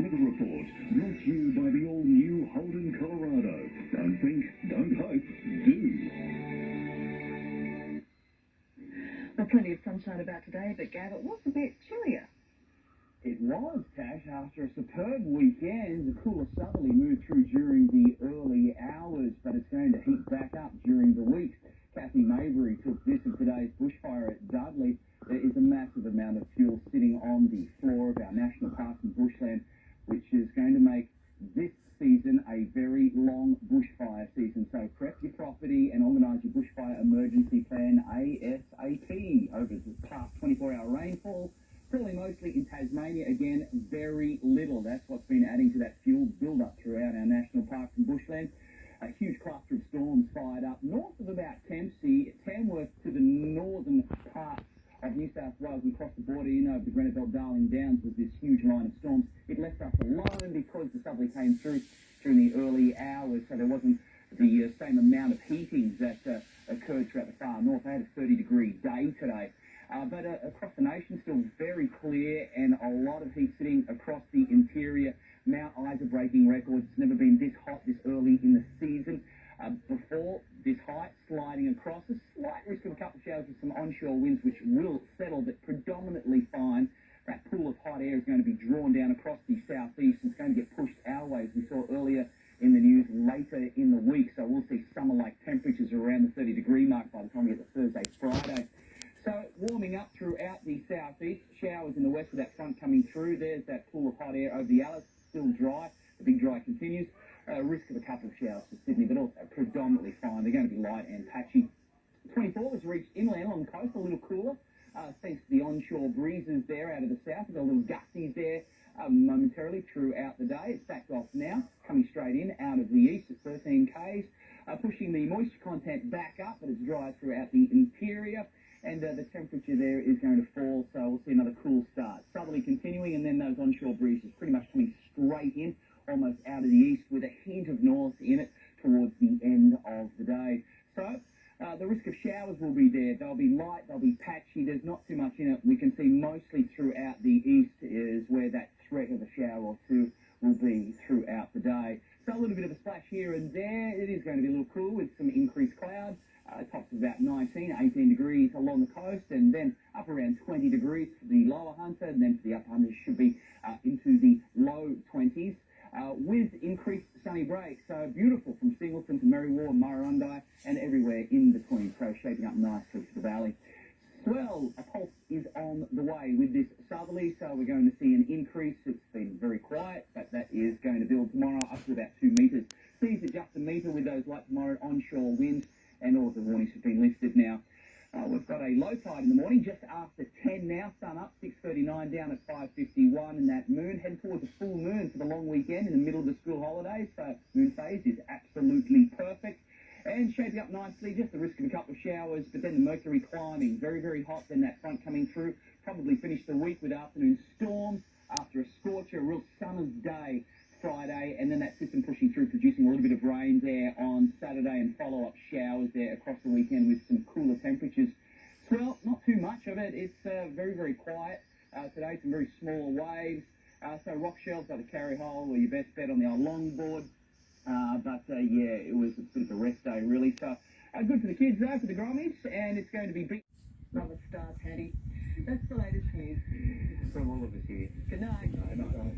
Weather report brought to you by the all-new Holden, Colorado. Don't think, don't hope, do. Well, plenty of sunshine about today, but Gav, it was a bit chillier. It was, Tash. After a superb weekend, the cooler southerly moved through during the early hours, but it's going to heat back up during the week. Kathy Mabry took this of today's bushfire at Dudley. There is a massive amount of fuel sitting on the floor of our national parks and bushland, which is going to make this season a very long bushfire season. So prep your property and organise your bushfire emergency plan ASAP. Over the past 24-hour rainfall, falling mostly in Tasmania, again, very little. That's what's been adding to that fuel build-up throughout our national parks and bushland. A huge cluster of storms fired up north of about Kempsey, Tamworth to the northern parts of New South Wales and across the border in over the Grenabelle Darling Downs was this huge line of storms. It left us alone because the southerly came through during the early hours, so there wasn't the same amount of heating that occurred throughout the far north. They had a 30-degree day today. But across the nation, still very clear and a lot of heat sitting across the interior. Mount Isa breaking records. It's never been this hot this early in the season. Before this height, sliding across, a slight risk of a couple of showers with some onshore winds, which will settle, but predominantly fine. That pool of hot air is going to be drawn down across the southeast. It's going to get pushed our way, as we saw earlier in the news, later in the week. So we'll see summer-like temperatures around the 30-degree mark by the time we get to Thursday, Friday. So warming up throughout the southeast, showers in the west with that front coming through. There's that pool of hot air over the Alice, still dry. The big dry continues. Risk of a couple of showers for Sydney, but also predominantly fine. They're going to be light and patchy. 24 has reached inland along the coast, a little cooler, thanks to the onshore breezes there out of the south. We've got a little gusties there momentarily throughout the day. It's backed off now, coming straight in out of the east at 13 k's, pushing the moisture content back up, but it's dry throughout the interior. And the temperature there is going to fall, so we'll see another cool start. Southerly continuing, and then those onshore breezes pretty much coming straight in, almost out of the east, with a hint of north in it towards the end of the day. So the risk of showers will be there. They'll be light, they'll be patchy. There's not too much in it. We can see mostly throughout the east is where that threat of a shower or two will be throughout the day. So a little bit of a splash here and there. It is going to be a little cool with some increased clouds. Tops of about 19, 18 degrees along the coast, and then up around 20 degrees for the lower Hunter, and then for the upper Hunter should be into the low 20s with increased sunny breaks. So beautiful from Singleton to Merriwa, Murrurundi, and everywhere in between. So shaping up nicely for the valley. Swell, a pulse is on the way with this southerly, so we're going to see an increase. It's been very quiet, but that is going to build tomorrow up to about 2 metres. Seas at just a metre with those light tomorrow onshore winds. And all of the warnings have been lifted now. We've got a low tide in the morning, just after 10 now. Sun up, 6:39, down at 5:51. And that moon heading towards a full moon for the long weekend in the middle of the school holidays. So moon phase is absolutely perfect. And shaping up nicely, just the risk of a couple of showers, but then the mercury climbing. Very, very hot, then that front coming through. Probably finish the week with afternoon storms after a scorcher, a real summer's day Friday, and then that system pushing through, producing a little bit of rain there on Saturday and follow-up showers there across the weekend with some cooler temperatures. Swell, not too much of it. It's very, very quiet today, some very small waves. So rock shells by the carry hole were your best bet on the old longboard. Yeah, it was a bit of a rest day, really. So good for the kids, though, for the Grommies, and it's going to be big. Love it, Star Paddy. That's the latest news. From all of us here. Good night. Good night.